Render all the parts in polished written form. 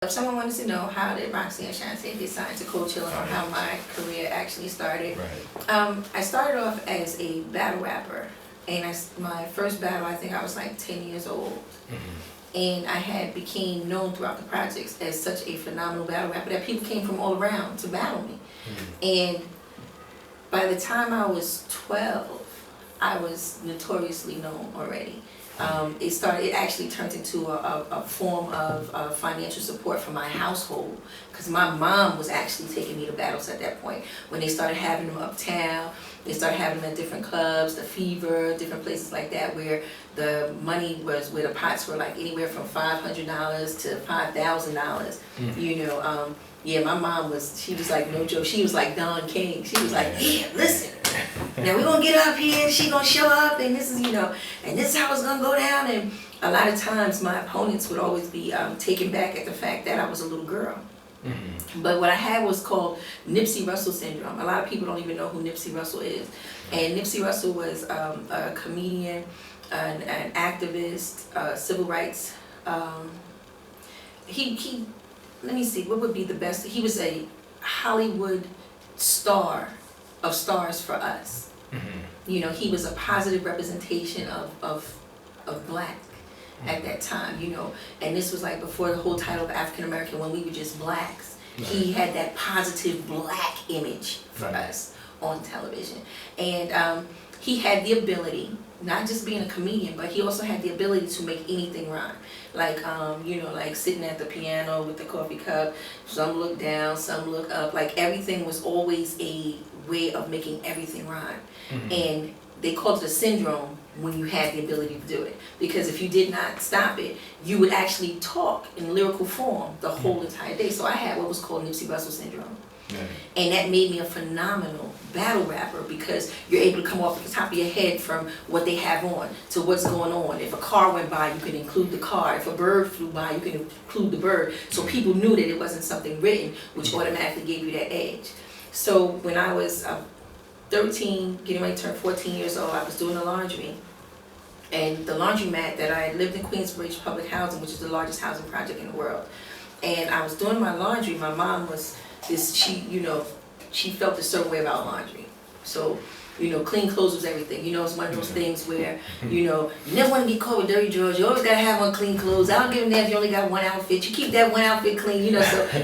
If someone wanted to know how did Roxanne Shanté get signed to Cold Chillin or how my career actually started, I started off as a battle rapper, and my first battle, I think I was like 10 years old, and I had became known throughout the projects as such a phenomenal battle rapper that people came from all around to battle me. And by the time I was 12, I was notoriously known already. It actually turned into a form of financial support for my household, because my mom was actually taking me to battles at that point. When they started having them uptown, they started having them at different clubs, the Fever, different places like that, where the money was, where the pots were like anywhere from $500 to $5,000. You know, yeah, my mom she was like no joke. She was like Don King. She was like, yeah, listen. Now we're gonna get up here and she gonna show up and this is, and this is how it's gonna go down. And a lot of times my opponents would always be taken back at the fact that I was a little girl. But what I had was called Nipsey Russell syndrome. A lot of people don't even know who Nipsey Russell is. And Nipsey Russell was a comedian, an activist, civil rights. He let me see, what would be the best? He was a Hollywood star of stars for us. You know, he was a positive representation of black at that time, and this was like before the whole title of African American, when we were just blacks. He had that positive black image for us on television. And he had the ability, not just being a comedian, but he also had the ability to make anything rhyme. Like, like sitting at the piano with the coffee cup, some look down, some look up, like everything was always a way of making everything rhyme. And they called it a syndrome when you had the ability to do it. Because if you did not stop it, you would actually talk in lyrical form the whole entire day. So I had what was called Nipsey Russell syndrome. And that made me a phenomenal battle rapper, because you're able to come off the top of your head from what they have on to what's going on. If a car went by, you could include the car. If a bird flew by, you could include the bird. So people knew that it wasn't something written, which automatically gave you that edge. So when I was 13, getting ready to turn 14 years old, I was doing the laundry. And the laundromat that I lived in Queensbridge Public Housing, which is the largest housing project in the world. And I was doing my laundry. My mom was she felt a certain way about laundry. So, clean clothes was everything. It's one of those things where, you never want to be caught with dirty drawers. You always got to have on clean clothes. I don't give a damn if you only got one outfit. You keep that one outfit clean,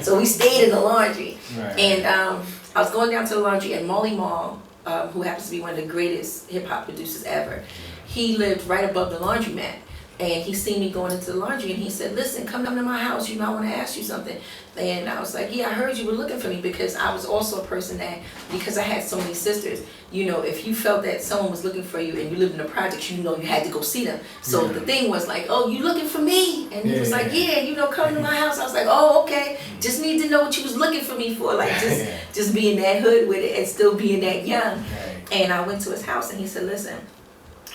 So we stayed in the laundry. And I was going down to the laundry, and Marley Marl, who happens to be one of the greatest hip-hop producers ever, he lived right above the laundromat. And he seen me going into the laundry, and he said, listen, come to my house, I want to ask you something. And I was like, yeah, I heard you were looking for me, because I was also a person that, because I had so many sisters, if you felt that someone was looking for you and you lived in the projects, you had to go see them. So the thing was like, oh, you looking for me? And he was like, yeah, come to my house. I was like, oh, okay. Just need to know what you was looking for me for, like just being that hood with it and still being that young. And I went to his house, and he said, listen,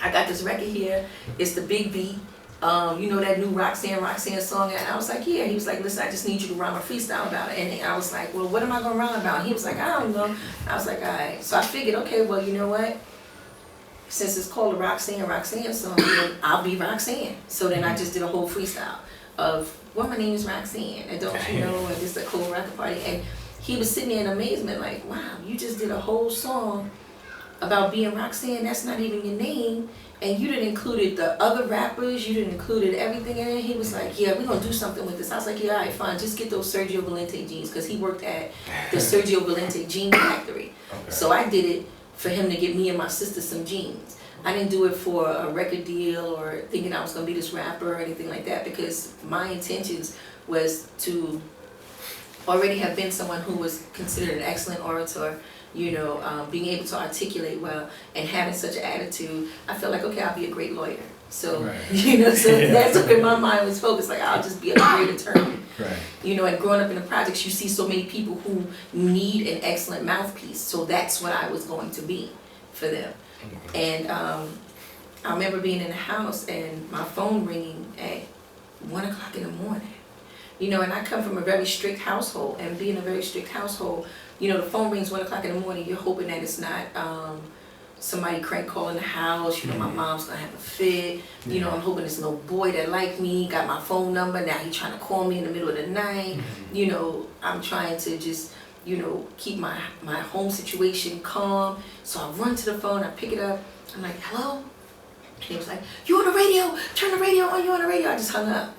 I got this record here. It's the Big Beat. That new Roxanne song? And I was like, yeah. He was like, listen, I just need you to rhyme a freestyle about it. And I was like, well, what am I going to rhyme about? And he was like, I don't know. I was like, all right. So I figured, okay, well, you know what? Since it's called a Roxanne song, then I'll be Roxanne. So then I just did a whole freestyle of, well, my name is Roxanne, and don't you know, and this is a cool record party. And he was sitting there in amazement like, wow, you just did a whole song about being Roxanne. That's not even your name. And you didn't included the other rappers, you didn't included everything in it. He was like, yeah, we're going to do something with this. I was like, yeah, all right, fine. Just get those Sergio Valente jeans, because he worked at the Sergio Valente jean factory. So I did it for him to get me and my sister some jeans. I didn't do it for a record deal or thinking I was going to be this rapper or anything like that, because my intentions was to already have been someone who was considered an excellent orator, being able to articulate well and having such an attitude. I felt like, okay, I'll be a great lawyer. So, so that's where my mind was focused. Like, I'll just be a great attorney. And growing up in the projects, you see so many people who need an excellent mouthpiece. So that's what I was going to be for them. And I remember being in the house and my phone ringing at 1 o'clock in the morning. And I come from a very strict household, and being a very strict household, the phone rings 1 o'clock in the morning, you're hoping that it's not somebody crank call in the house, my mom's gonna have a fit, I'm hoping there's no boy that like me, got my phone number, now he trying to call me in the middle of the night, I'm trying to just, keep my home situation calm. So I run to the phone, I pick it up, I'm like, hello? And he was like, you on the radio, turn the radio on, you on the radio. I just hung up.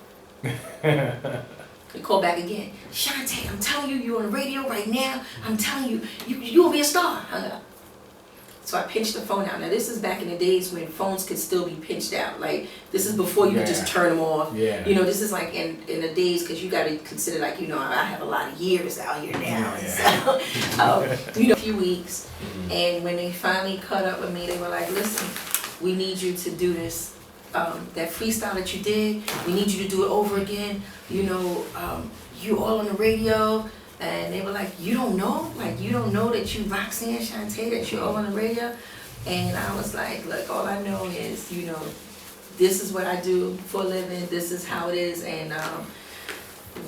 He called back again, Shanté, I'm telling you, you're on the radio right now, I'm telling you, you will be a star. Hung up. So I pinched the phone out. Now this is back in the days when phones could still be pinched out. Like this is before you could just turn them off. Yeah. This is like in the days, because you got to consider like, I have a lot of years out here now. So, a few weeks. And when they finally caught up with me, they were like, listen, we need you to do this. That freestyle that you did, we need you to do it over again. You all on the radio. And they were like, you don't know? Like, you don't know that you Roxanne Shanté, that you're all on the radio? And I was like, look, all I know is, this is what I do for a living. This is how it is. And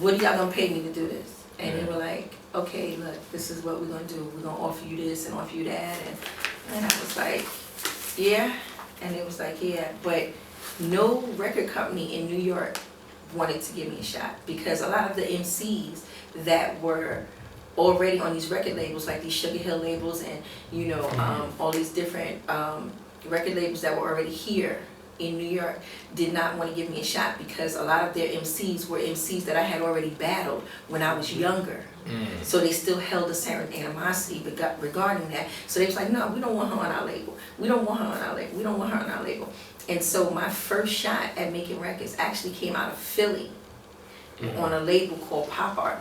what are y'all going to pay me to do this? And they were like, okay, look, this is what we're going to do. We're going to offer you this and offer you that. And I was like, yeah. And it was like, yeah. But no record company in New York wanted to give me a shot, because a lot of the MCs that were already on these record labels, like these Sugar Hill labels and all these different record labels that were already here in New York, did not want to give me a shot, because a lot of their MCs were MCs that I had already battled when I was younger. So they still held a certain animosity regarding that. So they was like, no, we don't want her on our label. We don't want her on our label. We don't want her on our label. And so my first shot at making records actually came out of Philly on a label called Pop Art.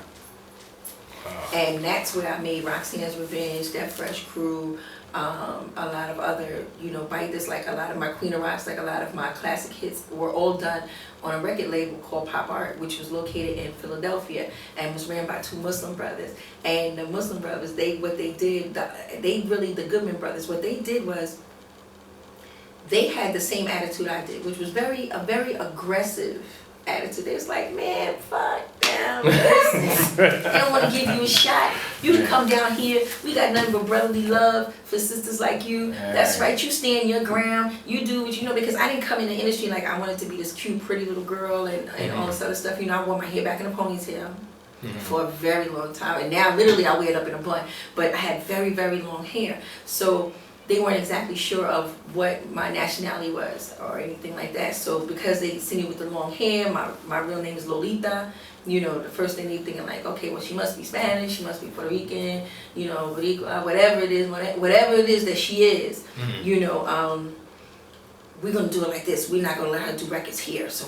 And that's where I made Roxanne's Revenge, That Fresh Crew, a lot of other, Bite This, like a lot of my Queen of Rocks, like a lot of my classic hits were all done on a record label called Pop Art, which was located in Philadelphia and was ran by two Muslim brothers. And the Muslim brothers, the Goodman brothers, what they did was, they had the same attitude I did, which was a very aggressive attitude. They was like, man, fuck them. They don't want to give you a shot. You can come down here. We got nothing but brotherly love for sisters like you. That's right. You stand your ground. You do what you know. Because I didn't come in the industry like I wanted to be this cute, pretty little girl and all this other stuff. I wore my hair back in a ponytail for a very long time. And now, literally, I wear it up in a bun. But I had very, very long hair. So they weren't exactly sure of what my nationality was or anything like that. So because they see me with the long hair, my real name is Lolita, the first thing they thinking like, okay, well, she must be Spanish, she must be Puerto Rican, whatever it is that she is, we're gonna do it like this. We're not gonna let her do records here. So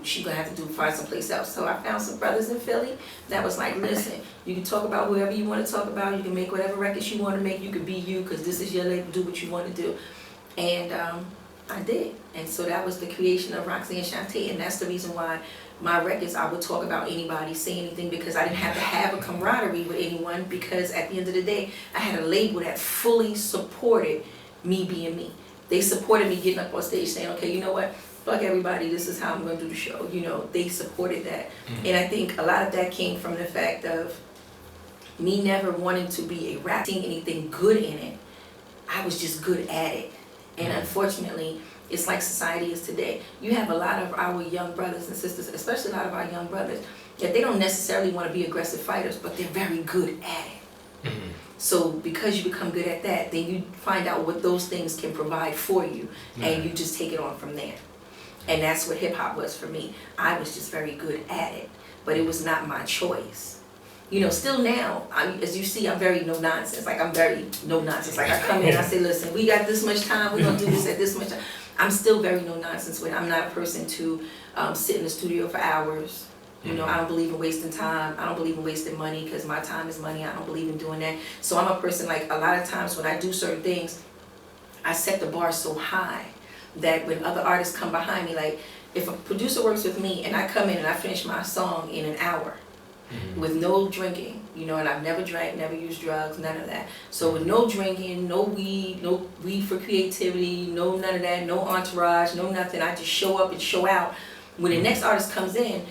she's gonna have to find someplace else. So I found some brothers in Philly that was like, listen, you can talk about whoever you want to talk about. You can make whatever records you want to make. You can be you, because this is your label. Do what you want to do. And I did. And so that was the creation of Roxanne Shanté. And that's the reason why my records, I would talk about anybody, say anything, because I didn't have to have a camaraderie with anyone, because at the end of the day, I had a label that fully supported me being me. They supported me getting up on stage saying, okay, you know what? Fuck everybody, this is how I'm going to do the show. They supported that. And I think a lot of that came from the fact of me never wanting to be a rap, seeing anything good in it. I was just good at it. And unfortunately, it's like society is today. You have a lot of our young brothers and sisters, especially a lot of our young brothers, that they don't necessarily want to be aggressive fighters, but they're very good at it. So because you become good at that, then you find out what those things can provide for you, and you just take it on from there. And that's what hip hop was for me. I was just very good at it, but it was not my choice. Still now, as you see, I'm very no nonsense. Like, I'm very no nonsense. Like, I come in, I say, listen, we got this much time, we're gonna do this at this much time. I'm still very no nonsense with it. I'm not a person to sit in the studio for hours. I don't believe in wasting time. I don't believe in wasting money, because my time is money. I don't believe in doing that. So I'm a person, like, a lot of times when I do certain things, I set the bar so high that when other artists come behind me, like, if a producer works with me and I come in and I finish my song in an hour with no drinking, and I've never drank, never used drugs, none of that. So with no drinking, no weed for creativity, no none of that, no entourage, no nothing. I just show up and show out. When the next artist comes in,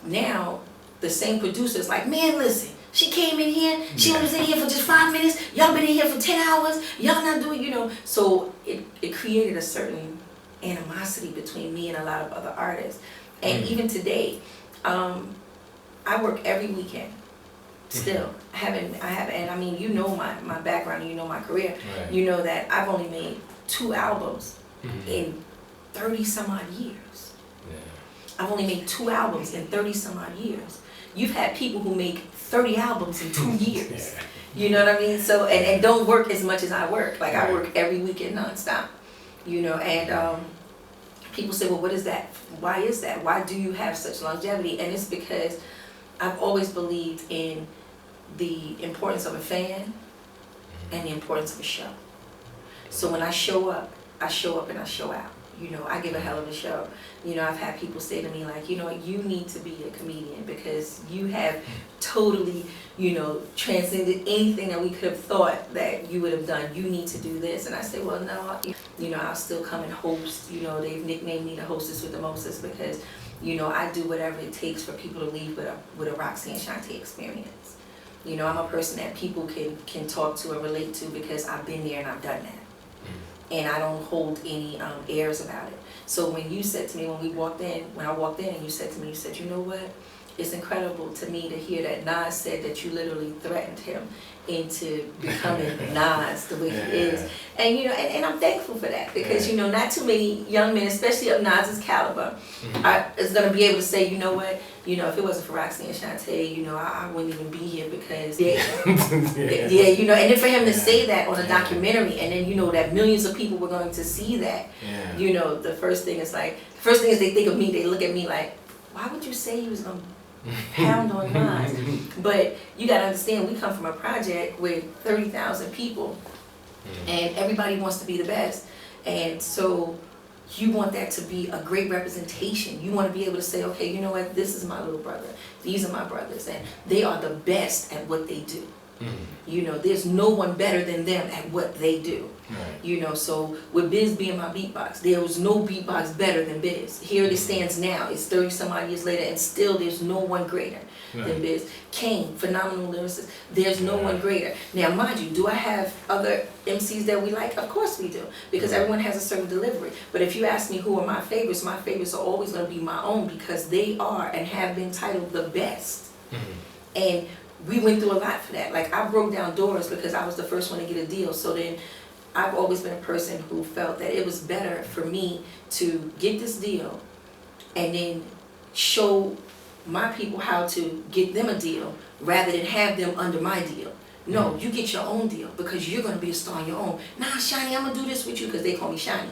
now the same producer is like, man, listen, She came in here, she was in here for just 5 minutes, y'all been in here for 10 hours, y'all not doing, you know. So it created a certain animosity between me and a lot of other artists. And even today, I work every weekend. Still, I haven't, and I mean, you know my background, you know my career, you know that I've only made 2 albums in 30 some odd years. I've only made 2 albums in 30 some odd years. You've had people who make 30 albums in 2 years. You know what I mean? So, and don't work as much as I work. Like I work every weekend nonstop, you know, and people say, well, what is that? Why is that? Why do you have such longevity? And it's because I've always believed in the importance of a fan and the importance of a show. So when I show up and I show out. You know, I give a hell of a show. You know, I've had people say to me like, you know, you need to be a comedian because you have totally, you know, transcended anything that we could have thought that you would have done. You need to do this. And I say, well, no, you know, I'll still come and host. You know, they've nicknamed me the hostess with the mostest because, you know, I do whatever it takes for people to leave with a Roxanne Shanté experience. You know, I'm a person that people can talk to and relate to because I've been there and I've done that. And I don't hold any airs about it. So when you said to me when I walked in and you said to me, you said, you know what? It's incredible to me to hear that Nas said that you literally threatened him into becoming Nas the way he is. And you know, and I'm thankful for that because you know, not too many young men, especially of Nas's caliber, is gonna be able to say, you know what, you know, if it wasn't for Roxanne Shanté, you know, I wouldn't even be here because you know, and then for him to say that on a documentary and then you know that millions of people were going to see that, you know, the first thing is they think of me, they look at me like, why would you say he was gonna pound on Nas? But you gotta understand, we come from a project with 30,000 people and everybody wants to be the best, and so you want that to be a great representation. You want to be able to say, okay, you know what, this is my little brother, these are my brothers, and they are the best at what they do. You know, there's no one better than them at what they do. You know, so with Biz being my beatbox, there was no beatbox better than Biz. Here it stands now, it's 30 some odd years later, and still there's no one greater than Biz. Kane, phenomenal lyricist, there's no one greater. Now mind you, do I have other MCs that we like? Of course we do, because everyone has a certain delivery. But if you ask me who are my favorites are always going to be my own because they are and have been titled the best. And we went through a lot for that. Like I broke down doors because I was the first one to get a deal. So then I've always been a person who felt that it was better for me to get this deal and then show my people how to get them a deal rather than have them under my deal. No, you get your own deal because you're going to be a star on your own. Nah, Shiny, I'm going to do this with you because they call me Shiny.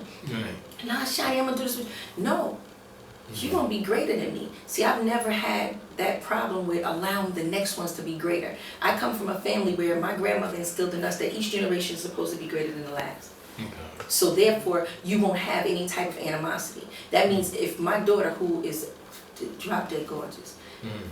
Nah, Shiny, I'm going to do this with you. No. You're going to be greater than me. See, I've never had that problem with allowing the next ones to be greater. I come from a family where my grandmother instilled in us that each generation is supposed to be greater than the last. So therefore, you won't have any type of animosity. That means if my daughter, who is drop dead gorgeous,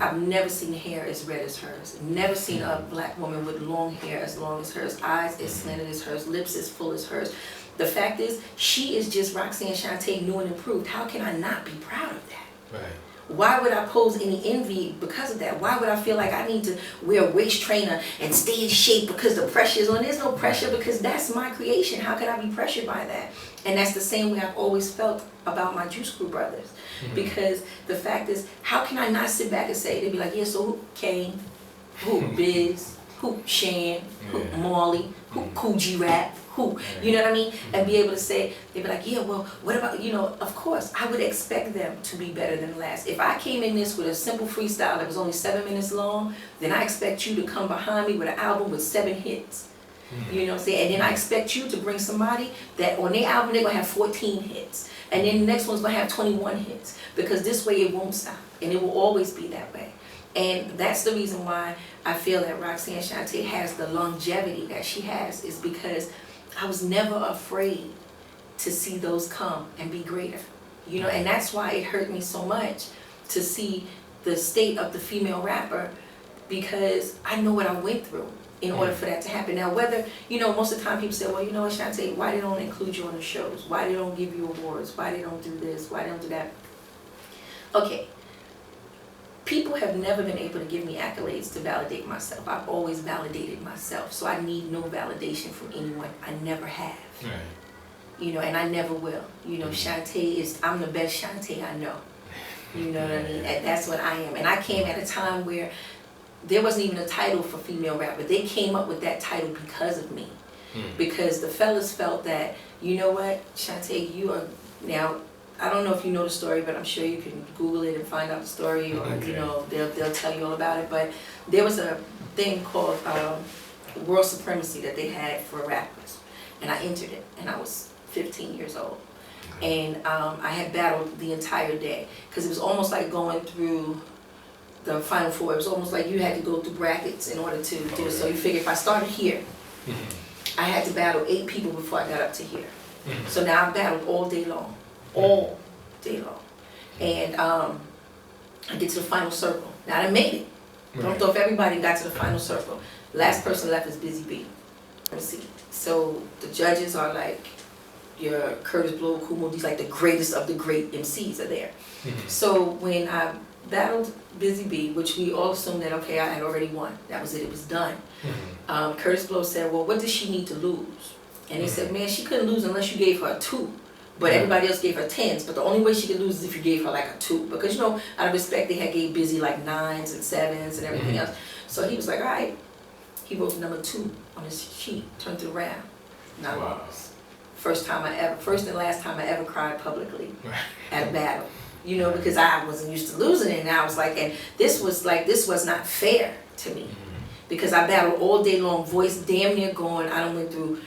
I've never seen hair as red as hers. Never seen a black woman with long hair as long as hers. Eyes as slanted as hers. Lips as full as hers. The fact is, she is just Roxanne Shanté, new and improved. How can I not be proud of that? Why would I pose any envy because of that? Why would I feel like I need to wear a waist trainer and stay in shape because the pressure is on? There's no pressure because that's my creation. How could I be pressured by that? And that's the same way I've always felt about my Juice Crew brothers. Because the fact is, how can I not sit back and say, they'd be like, yeah, so who Kane, who Biz, who Shan, who Marley, who Coogee Rap, who, you know what I mean? And be able to say, they'd be like, yeah, well, what about, you know, of course, I would expect them to be better than the last. If I came in this with a simple freestyle that was only 7 minutes long, then I expect you to come behind me with an album with 7 hits. You know what I'm saying? And then I expect you to bring somebody that on their album, they're going to have 14 hits. And then the next one's going to have 21 hits. Because this way it won't stop. And it will always be that way. And that's the reason why I feel that Roxanne Shanté has the longevity that she has, is because I was never afraid to see those come and be greater. You know, and that's why it hurt me so much to see the state of the female rapper, because I know what I went through in order for that to happen. Now, whether, you know, most of the time people say, well, you know what, Shanté, why they don't include you on the shows? Why they don't give you awards? Why they don't do this? Why they don't do that? Okay. people have never been able to give me accolades to validate myself. I've always validated myself, so I need no validation from anyone. I never have. Right. You know, and I never will. You know, Shanté I'm the best Shanté I know. You know what I mean? And that's what I am. And I came at a time where there wasn't even a title for female rapper. They came up with that title because of me. Because the fellas felt that, you know what, Shanté, you are now, I don't know if you know the story, but I'm sure you can Google it and find out the story, or you know, they'll tell you all about it. But there was a thing called World Supremacy that they had for rappers, and I entered it, and I was 15 years old, and I had battled the entire day because it was almost like going through the Final Four. It was almost like you had to go through brackets in order to do it. So you figure if I started here, I had to battle 8 people before I got up to here. So now I've battled all day long. All day long. And I get to the final circle. Now I made it. Don't know if everybody got to the final circle. Last person left is Busy B. Let's see. So the judges are like your Curtis Blow, Kumo, these like the greatest of the great MCs are there. So when I battled Busy B, which we all assumed that, okay, I had already won. That was it, it was done. Curtis Blow said, well, what does she need to lose? And they said, man, she couldn't lose unless you gave her a 2. But everybody else gave her 10s. But the only way she could lose is if you gave her like a 2. Because, you know, out of respect, they had gave Busy like 9s and 7s and everything else. So he was like, all right. He wrote number 2 on his sheet, turned it around. And I lost. First and last time I ever cried publicly at a battle. You know, because I wasn't used to losing it, and I was like, and this was not fair to me, because I battled all day long, voice damn near gone. I done went through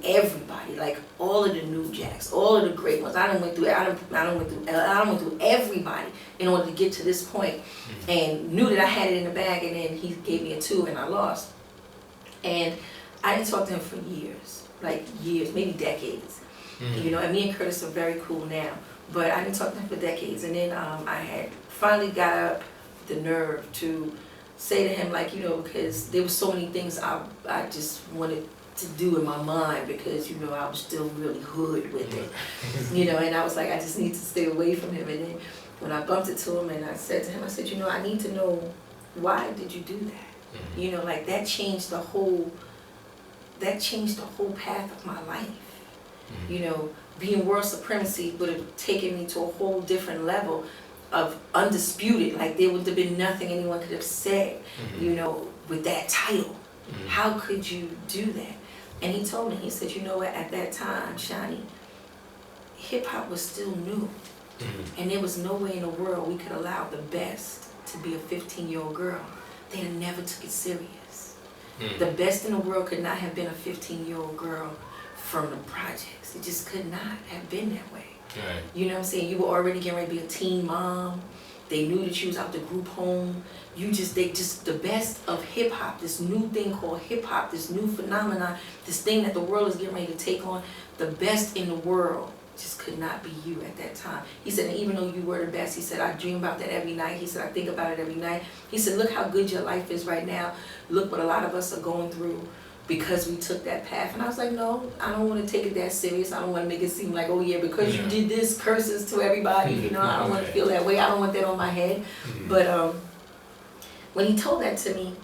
everybody, like all of the new jacks, all of the great ones. I done went through everybody in order to get to this point, and knew that I had it in the bag, and then he gave me a 2, and I lost. And I didn't talk to him for years, like years, maybe decades. You know, and me and Curtis are very cool now. But I didn't talk to him for decades, and then I had finally got up the nerve to say to him, like, you know, because there were so many things I just wanted to do in my mind, because, you know, I was still really hood with it, you know, and I was like, I just need to stay away from him. And then when I bumped into him and I said to him, I said, you know, I need to know, why did you do that? You know, like that changed the whole path of my life. You know, being World Supremacy would have taken me to a whole different level of undisputed. Like there would have been nothing anyone could have said, you know, with that title. How could you do that? And he told me, he said, you know what, at that time, Shani, hip hop was still new. And there was no way in the world we could allow the best to be a 15-year-old girl. They had never took it serious. The best in the world could not have been a 15-year-old girl from the projects. It just could not have been that way. You know what I'm saying? You were already getting ready to be a teen mom. They knew that you was out the group home. The best of hip hop, this new thing called hip hop, this new phenomenon, this thing that the world is getting ready to take on, the best in the world just could not be you at that time. He said, and even though you were the best, he said, I dream about that every night. He said, I think about it every night. He said, look how good your life is right now. Look what a lot of us are going through because we took that path. And I was like, no, I don't want to take it that serious. I don't want to make it seem like, oh yeah, because you did this, curses to everybody, you know, I don't want to feel that way. I don't want that on my head. But when he told that to me,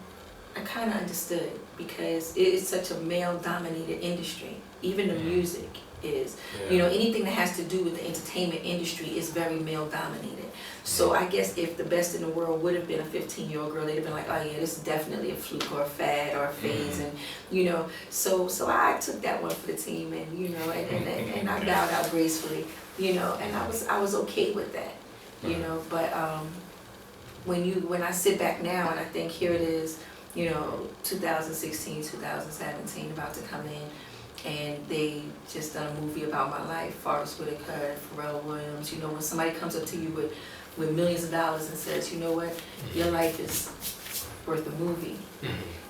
I kind of understood, because it is such a male-dominated industry. Even the music is, you know, anything that has to do with the entertainment industry is very male-dominated. So I guess if the best in the world would have been a 15-year-old girl, they'd have been like, oh yeah, this is definitely a fluke or a fad or a phase, and you know. So I took that one for the team, and you know, and I bowed out gracefully, you know, and I was okay with that, you know. But when I sit back now and I think, here it is, you know, 2016, 2017, about to come in, and they just done a movie about my life, Forrest Whitaker, Pharrell Williams. You know, when somebody comes up to you with millions of dollars and says, you know what, your life is worth a movie.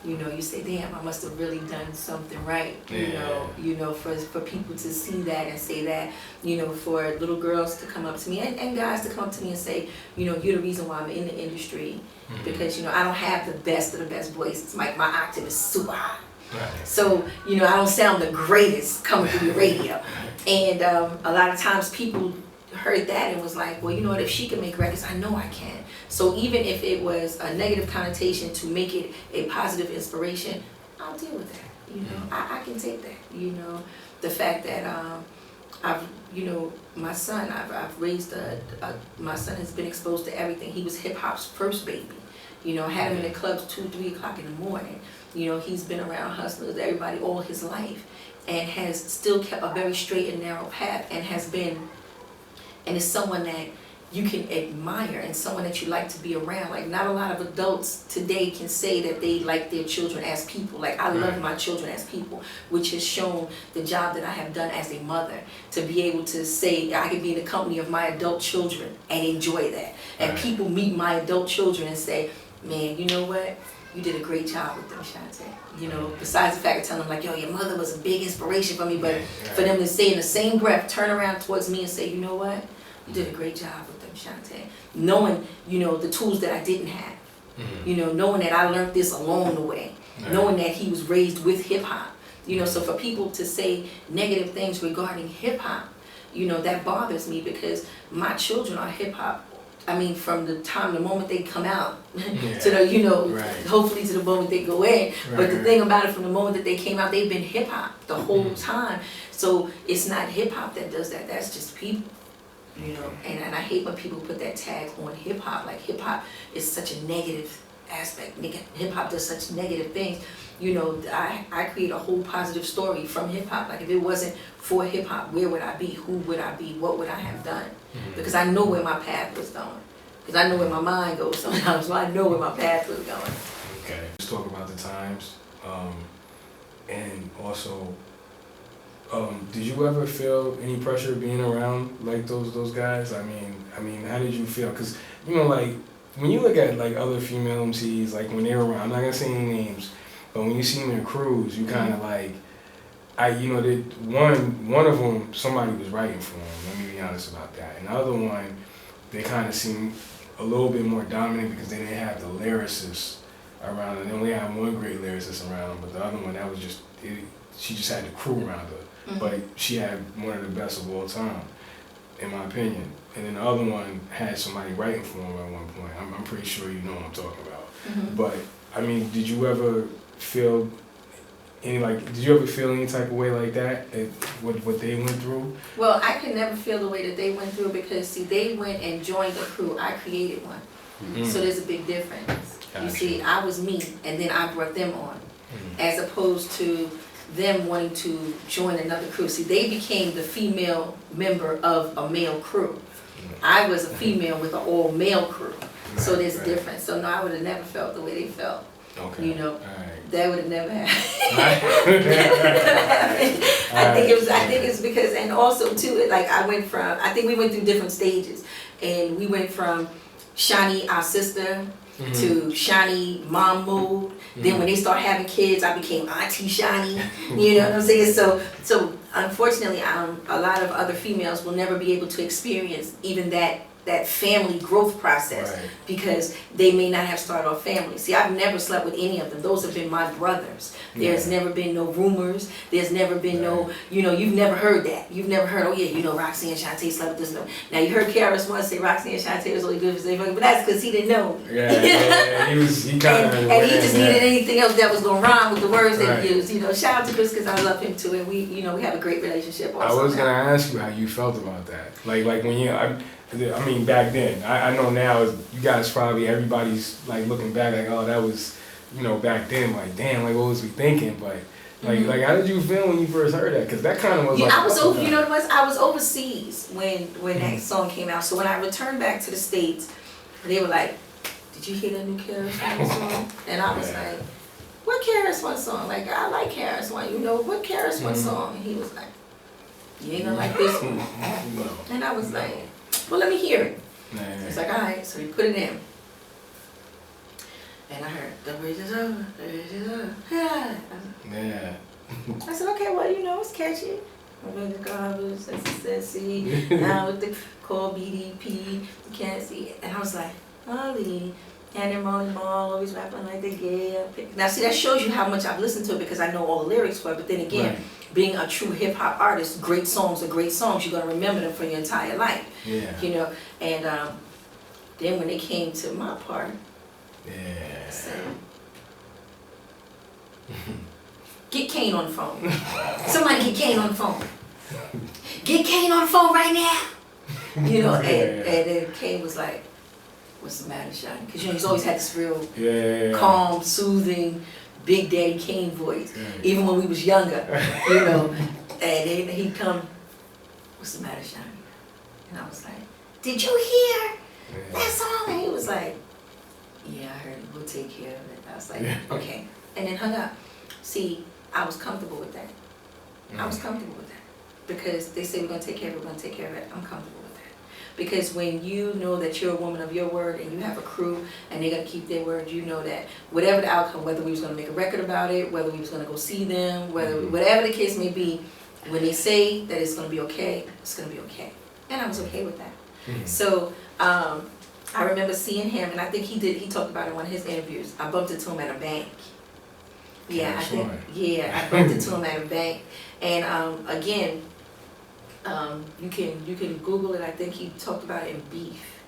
You know, you say, damn, I must have really done something right. You know, for people to see that and say that, you know, for little girls to come up to me and guys to come up to me and say, you know, you're the reason why I'm in the industry, because, you know, I don't have the best of the best voices. My octave is super high. So, you know, I don't sound the greatest coming through the radio. And a lot of times people heard that and was like, well, you know what, if she can make records, I know I can. So even if it was a negative connotation to make it a positive inspiration, I'll deal with that. You know, I can take that. You know, the fact that I've, you know, my son, I've raised my son has been exposed to everything. He was hip hop's first baby. You know, had him in the clubs 2, 3 o'clock in the morning. You know, he's been around hustlers, everybody, all his life, and has still kept a very straight and narrow path, and has been, and is someone that you can admire and someone that you like to be around. Like, not a lot of adults today can say that they like their children as people. Like, I love my children as people, which has shown the job that I have done as a mother, to be able to say I can be in the company of my adult children and enjoy that. And people meet my adult children and say, man, you know what? You did a great job with them, Shanté. You know, besides the fact of telling them, like, yo, your mother was a big inspiration for me, but for them to say in the same breath, turn around towards me and say, you know what? You did a great job with them, Shanté. Knowing, you know, the tools that I didn't have. You know, knowing that I learned this along the way. Knowing that he was raised with hip hop. You know, so for people to say negative things regarding hip hop, you know, that bothers me, because my children are hip hop. I mean, from the moment they come out to the, you know, hopefully to the moment they go in. But the thing about it, from the moment that they came out, they've been hip hop the whole time. So it's not hip hop that does that. That's just people. You know, and I hate when people put that tag on hip hop. Like, hip hop is such a negative aspect. Hip hop does such negative things. You know, I create a whole positive story from hip hop. Like, if it wasn't for hip hop, where would I be? Who would I be? What would I have done? Because I know where my path was going. Because I know where my mind goes sometimes, so I know where my path was going. Okay. Let's talk about the times, and also, did you ever feel any pressure being around like those guys? I mean, how did you feel? Because, you know, like, when you look at like other female MCs, like when they were around, I'm not gonna say any names, but when you see them in crews, you kind of like, you know, one of them, somebody was writing for them. Let me be honest about that. And the other one, they kind of seemed a little bit more dominant because they didn't have the lyricists around them. They only had one great lyricist around them, but the other one, that was just, she just had the crew around her. But she had one of the best of all time, in my opinion. And then the other one had somebody writing for him at one point. I'm pretty sure you know what I'm talking about. But, I mean, did you ever feel any type of way like that, what they went through? Well, I could never feel the way that they went through, because, see, they went and joined a crew. I created one. So there's a big difference. You see, I was me, and then I brought them on, as opposed to them wanting to join another crew. See, they became the female member of a male crew. I was a female with an all-male crew. So there's a difference. So no, I would have never felt the way they felt. Okay. You know, that would have never happened. I think it's because, and also too, like, I think we went through different stages, and we went from Shani, our sister, to Shani, mom mode. Then when they start having kids, I became Auntie Shani. You know what I'm saying? So unfortunately, a lot of other females will never be able to experience even that family growth process, because they may not have started off family. See, I've never slept with any of them. Those have been my brothers. There's never been no rumors. There's never been no, you know, you've never heard that. You've never heard, oh yeah, you know, Roxanne Shanté slept with this. Now you heard Karis once say Roxanne Shanté was only good for safe, but that's because he didn't know. He kind of, and he just needed anything else that was going to rhyme with the words that he used. You know, shout out to Chris, because I love him too, and we have a great relationship also. I was gonna ask you how you felt about that. Like when you, I mean, back then. I know now, you guys probably, everybody's like looking back like, oh, that was, you know, back then. Like, damn, like, what was we thinking? But like how did you feel when you first heard that? Because that kind of was like, I was over, you know what it was? I was overseas when that song came out. So when I returned back to the States, they were like, did you hear that new KRS One song? And I was like, what KRS One song? Like, I like KRS One, you know, what KRS One song? And he was like, you ain't gonna like this one. And I was like, well, let me hear it. He's like, all right, so he put it in. And I heard, the bridge is over, the bridge is over. Yeah. I said, okay, well, you know, it's catchy. I'm the garbage, see, now with the call BDP, you can't see. And I was like, Marley. And then Marley Marl always rapping like they gay. Now, see, that shows you how much I've listened to it, because I know all the lyrics for it. But then again, being a true hip hop artist, great songs are great songs. You're gonna remember them for your entire life. Yeah. You know, and then when it came to my part, Yeah. I said, get Kane on the phone. Somebody get Kane on the phone. Get Kane on the phone right now. You know, and then Kane was like, what's the matter, Shawty? Because you know, he's always had this real calm, soothing, Big Daddy Kane voice, even when we was younger, you know. And then he'd come, what's the matter, Shawty? And I was like, did you hear that song? And he was like, yeah, I heard it. We'll take care of it. I was like, okay. And then hung up. See, I was comfortable with that. I was comfortable with that. Because they say we're going to take care of it, we're going to take care of it. I'm comfortable with that. Because when you know that you're a woman of your word and you have a crew and they're going to keep their word, you know that whatever the outcome, whether we was going to make a record about it, whether we was going to go see them, whatever the case may be, when they say that it's going to be okay, it's going to be okay. And I was okay with that. So I remember seeing him, and I think he talked about it in one of his interviews. I bumped into him at a bank. Yeah, I bumped into him at a bank. And again, you can Google it. I think he talked about it in Beef,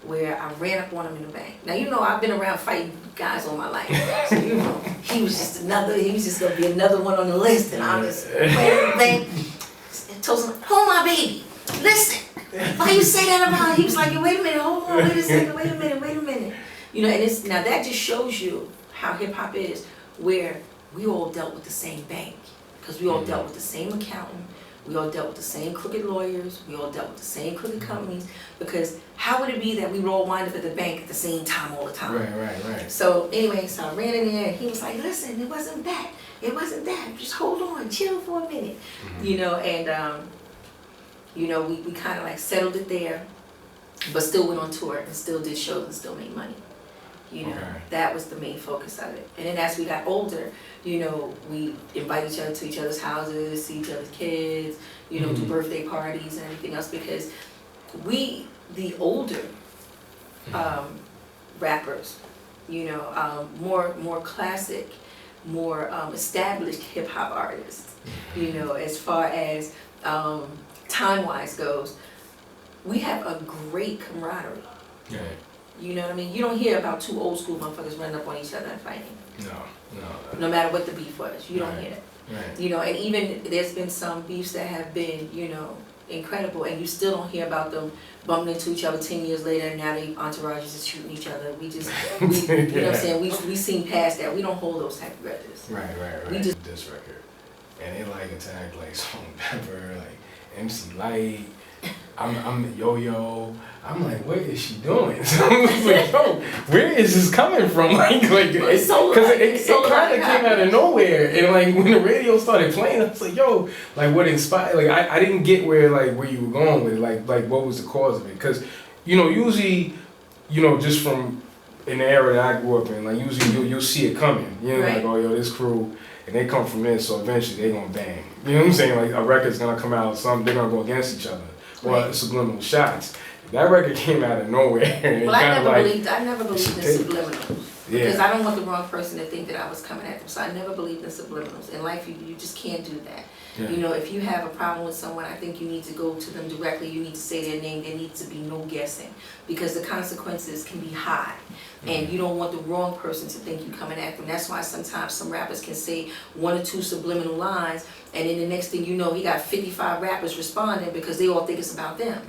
where I ran up on him in the bank. Now, you know, I've been around fighting guys all my life. So, you know, he was just going to be another one on the list. And I just ran up the bank and told him, hold my baby, listen. Why you say that about him? He was like, wait a minute, hold on, wait a second, wait a minute. You know, and now that just shows you how hip hop is, where we all dealt with the same bank. Because we all dealt with the same accountant, we all dealt with the same crooked lawyers, we all dealt with the same crooked companies. Because how would it be that we would all wind up at the bank at the same time all the time? Right. So anyway, so I ran in there and he was like, listen, it wasn't that. Just hold on, chill for a minute. You know, and you know, we kind of like settled it there, but still went on tour and still did shows and still made money. You know, that was the main focus of it. And then as we got older, you know, we invite each other to each other's houses, see each other's kids, you know, do birthday parties and everything else, because we, the older rappers, you know, more classic, more established hip hop artists, you know, as far as time-wise goes, we have a great camaraderie. You know what I mean? You don't hear about two old school motherfuckers running up on each other and fighting. No matter what the beef was, you don't hear that. You know, and even there's been some beefs that have been, you know, incredible, and you still don't hear about them bumping into each other 10 years later, and now they entourages is shooting each other. We just, you know what I'm saying? We seen past that. We don't hold those type of grudges. Right. We just this record, and it like attacked like Salt and Pepper, like MC Light. I'm Yo-Yo. I'm like, what is she doing? So I was like, yo, where is this coming from? Like, because it kind of came out of nowhere, and like when the radio started playing, I was like, yo, like what inspired? Like I didn't get where you were going with it. Like what was the cause of it? Because you know, usually, you know, just from in the era that I grew up in, like usually you'll see it coming. You know, like, oh yo, this crew. And they come from this, so eventually they're gonna bang. You know what I'm saying? Like a record's gonna come out, they're gonna go against each other. Or subliminal shots. That record came out of nowhere. Well, I never believed in subliminals. Because I don't want the wrong person to think that I was coming at them. So I never believed in subliminals. In life, you just can't do that. You know, if you have a problem with someone, I think you need to go to them directly. You need to say their name. There needs to be no guessing. Because the consequences can be high. And you don't want the wrong person to think you're coming at them. That's why sometimes some rappers can say one or two subliminal lines, and then the next thing you know, he got 55 rappers responding because they all think it's about them.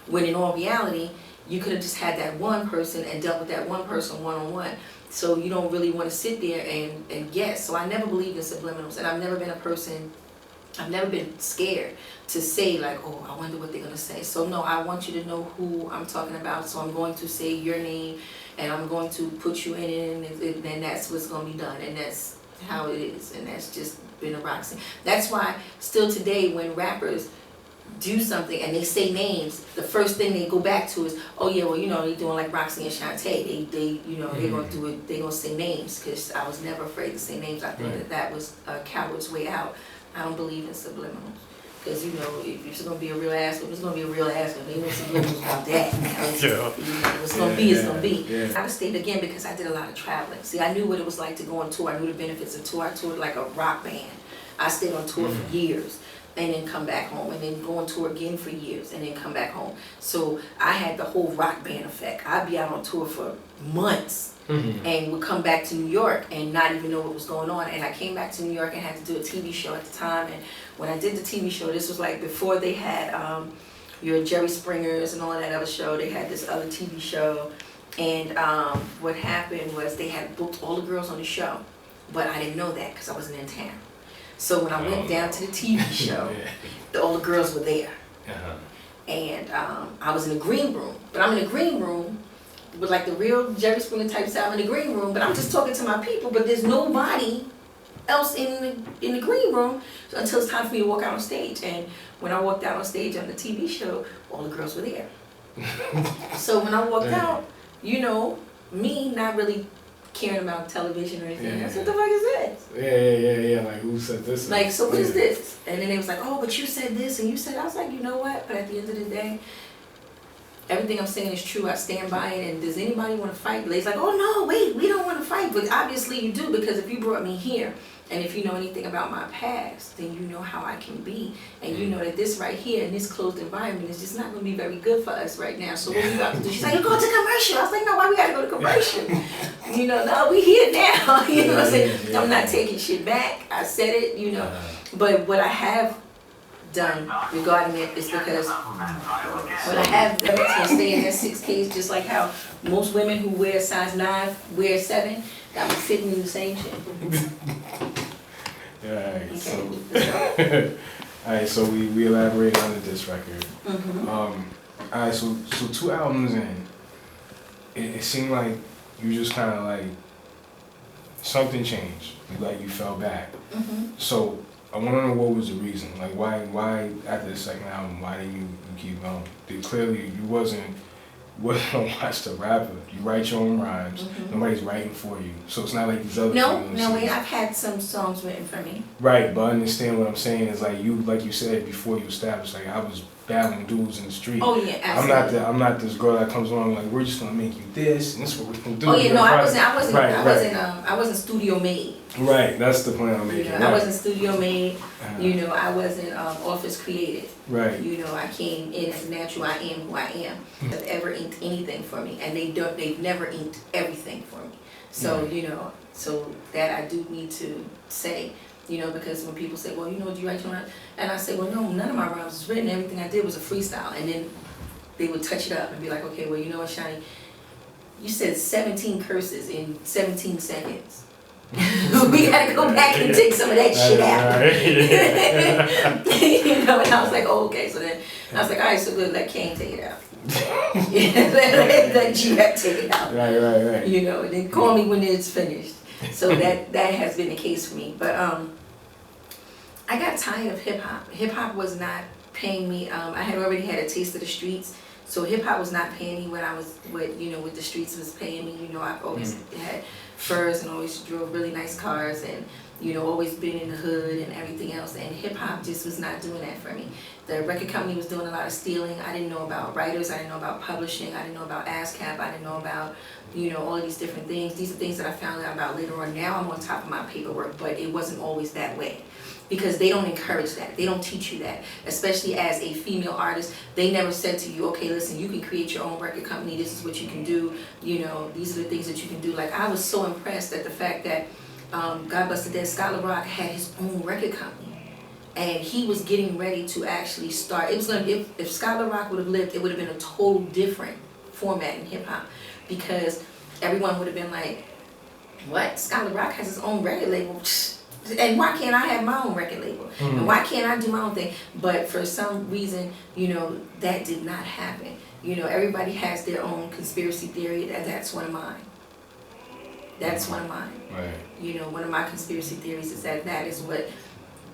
When in all reality, you could have just had that one person and dealt with that one person one-on-one. So you don't really want to sit there and guess. So I never believed in subliminals, and I've never been scared to say like, oh, I wonder what they're going to say. So no, I want you to know who I'm talking about, so I'm going to say your name, and I'm going to put you in it, and then that's what's going to be done, and that's how it is, and that's just been a Roxanne. That's why still today when rappers do something and they say names, the first thing they go back to is, oh yeah, well, you know, they're doing like Roxanne Shanté. They you know, they're going to do it, they're going to say names, because I was never afraid to say names. I think that was a coward's way out. I don't believe in subliminals. Because, you know, if it's going to be a real ass one, it's going to be a real ass one. They want subliminals about that. You know, what's going to be is going to be. I stayed again because I did a lot of traveling. See, I knew what it was like to go on tour. I knew the benefits of tour. I toured like a rock band. I stayed on tour for years and then come back home, and then go on tour again for years and then come back home. So I had the whole rock band effect. I'd be out on tour for months and would come back to New York and not even know what was going on. And I came back to New York and had to do a TV show at the time. And when I did the TV show, this was like before they had your Jerry Springers and all of that other show. They had this other TV show. And what happened was they had booked all the girls on the show, but I didn't know that because I wasn't in town. So when I went down to the TV show, all the girls were there. And I was in the green room, but I'm in the green room with like the real Jerry Springer type style in the green room, but I'm just talking to my people, but there's nobody else in the green room until it's time for me to walk out on stage. And when I walked out on stage on the TV show, all the girls were there. So when I walked out, you know, me not really caring about television or anything. I said, what the fuck is this? Yeah. Like, who said this? Like, so what is this? And then they was like, oh, but you said this and you said, I was like, you know what? But at the end of the day, everything I'm saying is true. I stand by it. And does anybody want to fight? They's like, oh no, wait, we don't want to fight. But obviously you do, because if you brought me here, and if you know anything about my past, then you know how I can be. And you know that this right here in this closed environment is just not going to be very good for us right now. So what we about to do? She's like, you're going to commercial. I was like, no, why we got to go to commercial? You know, no, we here now. You know what I'm saying? I'm not taking shit back. I said it, you know. But what I have done regarding it is because what I have done is to stay in that 6Ks, just like how most women who wear size 9 wear 7, that was fitting in the same shit. Alright, so alright, so we elaborate on this record. Alright, so 2 albums in, it seemed like you just kind of like something changed, like you fell back. So I want to know what was the reason, like why after the second album, why didn't you keep going? Clearly you wasn't a watch the rapper. You write your own rhymes. Nobody's writing for you. So it's not like these other No, wait, I've had some songs written for me. Right, but understand what I'm saying is like you said before you established, like I was battling dudes in the street. Oh yeah, absolutely. I'm not this girl that comes along like we're just gonna make you this and this is what we're gonna do. Oh yeah, no, I I wasn't studio made. Right, that's the point I'm making. You know, I wasn't studio made. You know, I wasn't office created. Right. You know, I came in as natural. I am who I am. They've ever inked anything for me, and they've never inked everything for me. So you know, so that I do need to say. You know, because when people say, well, you know, do you write your rhymes? And I say, well, no, none of my rhymes was written. Everything I did was a freestyle. And then they would touch it up and be like, okay, well, you know what, Shani? You said 17 curses in 17 seconds. We gotta go back and take some of that shit out. You know, and I was like, oh, okay. So then I was like, all right, so good, let Kane take it out. Let G-Rap take it out. Right. You know, and then call me when it's finished. So that has been the case for me. But I got tired of hip hop. Hip hop was not paying me. I had already had a taste of the streets, so hip hop was not paying me what the streets was paying me. You know, I've always had furs and always drove really nice cars, and you know, always been in the hood and everything else. And hip hop just was not doing that for me. The record company was doing a lot of stealing. I didn't know about writers. I didn't know about publishing. I didn't know about ASCAP. I didn't know about, you know, all of these different things. These are things that I found out about later on. Now I'm on top of my paperwork, but it wasn't always that way. Because they don't encourage that. They don't teach you that. Especially as a female artist, they never said to you, okay, listen, you can create your own record company. This is what you can do. You know, these are the things that you can do. Like, I was so impressed at the fact that God Bless the Dead, Scholar Rock had his own record company. And he was getting ready to actually start. It was gonna be, if Scholar Rock would have lived, it would have been a total different format in hip hop. Because everyone would have been like, what? Scholar Rock has his own record label. And why can't I have my own record label? And why can't I do my own thing? But for some reason, you know, that did not happen. You know, everybody has their own conspiracy theory. That's one of mine. That's one of mine. Right. You know, one of my conspiracy theories is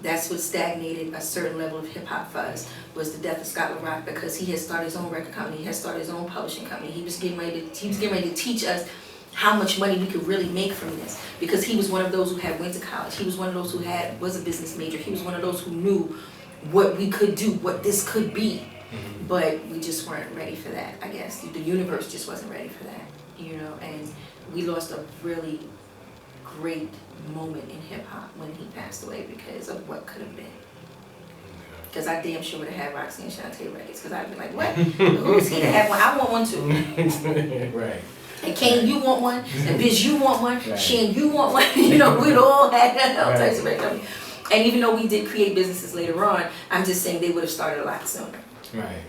that's what stagnated a certain level of hip hop for us, was the death of Scholar Rock, because he had started his own record company, he had started his own publishing company. He was getting ready to teach us how much money we could really make from this, because he was one of those who went to college. He was one of those who was a business major. He was one of those who knew what we could do, what this could be. But we just weren't ready for that, I guess. The universe just wasn't ready for that, you know, and we lost a really great moment in hip hop when he passed away because of what could have been. Because I damn sure would have had Roxanne Shanté records. Because I'd be like, what? Who's he to have one? I want one too. Right. And Kane, you want one? And Biz, you want one? Right. Shan, you want one? You know, we'd all had all types of records. And even though we did create businesses later on, I'm just saying they would have started a lot sooner. Right.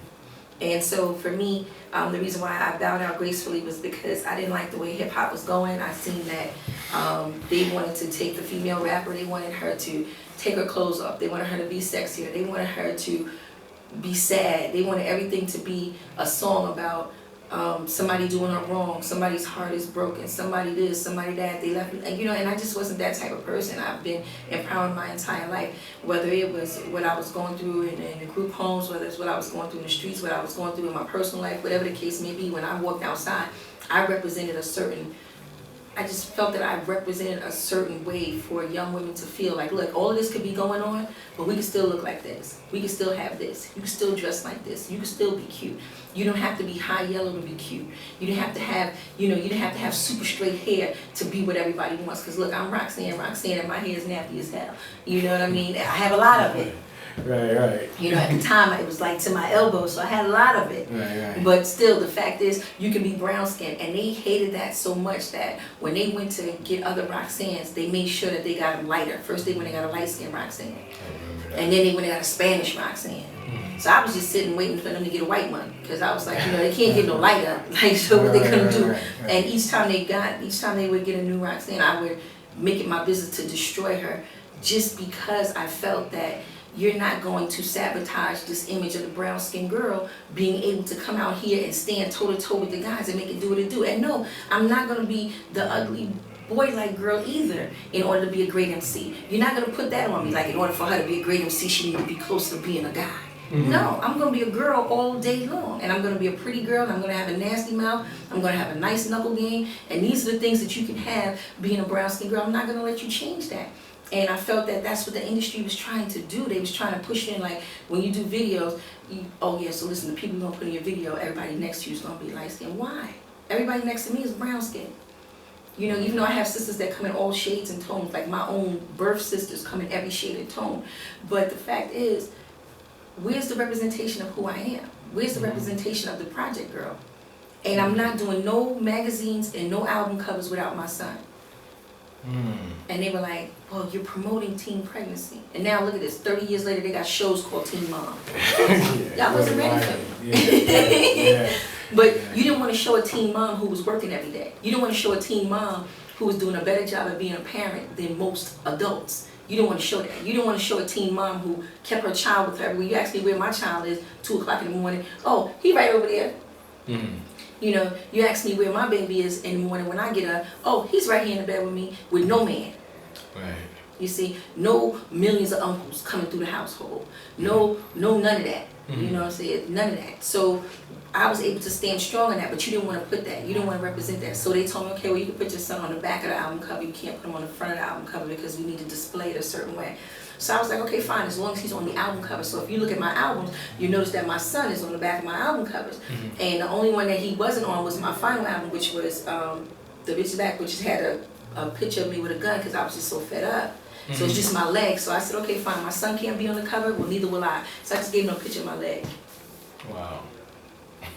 And so for me, the reason why I bowed out gracefully was because I didn't like the way hip hop was going. I seen that they wanted to take the female rapper, they wanted her to take her clothes off, they wanted her to be sexier, they wanted her to be sad, they wanted everything to be a song about somebody doing her wrong, somebody's heart is broken, somebody this, somebody that, they left me, and and I just wasn't that type of person. I've been empowered my entire life, whether it was what I was going through in the group homes, whether it's what I was going through in the streets, what I was going through in my personal life, whatever the case may be. When I walked outside, I just felt that I represented a certain way for young women to feel like, look, all of this could be going on, but we can still look like this. We can still have this. You can still dress like this. You can still be cute. You don't have to be high yellow to be cute. You didn't have to have, you didn't have to have super straight hair to be what everybody wants. Because look, I'm Roxanne, and my hair is nappy as hell. You know what I mean? I have a lot of it. Right. At the time, it was like to my elbow, so I had a lot of it. Right. But still, the fact is, you can be brown skinned, and they hated that so much that when they went to get other Roxannes, they made sure that they got them lighter. First, they went and got a light skinned Roxanne, and then they went and got a Spanish Roxanne. So I was just sitting waiting for them to get a white one, because I was like, they can't get no lighter. Like, so what they gonna do? Right. And each time they would get a new Roxanne, I would make it my business to destroy her, just because I felt that you're not going to sabotage this image of the brown skinned girl being able to come out here and stand toe to toe with the guys and make it do what it do. And no, I'm not gonna be the ugly boy-like girl either in order to be a great MC. You're not gonna put that on me, like in order for her to be a great MC, she needs to be close to being a guy. Mm-hmm. No, I'm gonna be a girl all day long, and I'm gonna be a pretty girl, and I'm gonna have a nasty mouth, I'm gonna have a nice knuckle game, and these are the things that you can have being a brown skinned girl. I'm not gonna let you change that. And I felt that that's what the industry was trying to do. They was trying to push in, like, when you do videos, so listen, the people you're gonna put in your video, everybody next to you is gonna be light skinned. Why? Everybody next to me is brown skinned. Even though I have sisters that come in all shades and tones, like my own birth sisters come in every shade and tone. But the fact is, where's the representation of who I am? Where's the representation of the project girl? And I'm not doing no magazines and no album covers without my son. And they were like, well, you're promoting teen pregnancy. And now look at this, 30 years later, they got shows called Teen Mom. Y'all wasn't ready for me. But you didn't want to show a teen mom who was working every day. You didn't want to show a teen mom who was doing a better job of being a parent than most adults. You didn't want to show that. You didn't want to show a teen mom who kept her child with her. When you ask me where my child is, 2 o'clock in the morning, oh, he right over there. You ask me where my baby is in the morning when I get up, oh, he's right here in the bed with me with no man. Right. You see, no millions of uncles coming through the household. No, none of that. You know what I'm saying? None of that. So I was able to stand strong in that, but you didn't want to put that. You didn't want to represent that. So they told me, okay, well, you can put your son on the back of the album cover. You can't put him on the front of the album cover because we need to display it a certain way. So I was like, okay, fine, as long as he's on the album cover. So if you look at my albums, you notice that my son is on the back of my album covers. And the only one that he wasn't on was my final album, which was The Bitch's Back, which had a picture of me with a gun because I was just so fed up. So it's just my leg. So I said, okay, fine, my son can't be on the cover, well, neither will I. So I just gave him a picture of my leg. Wow.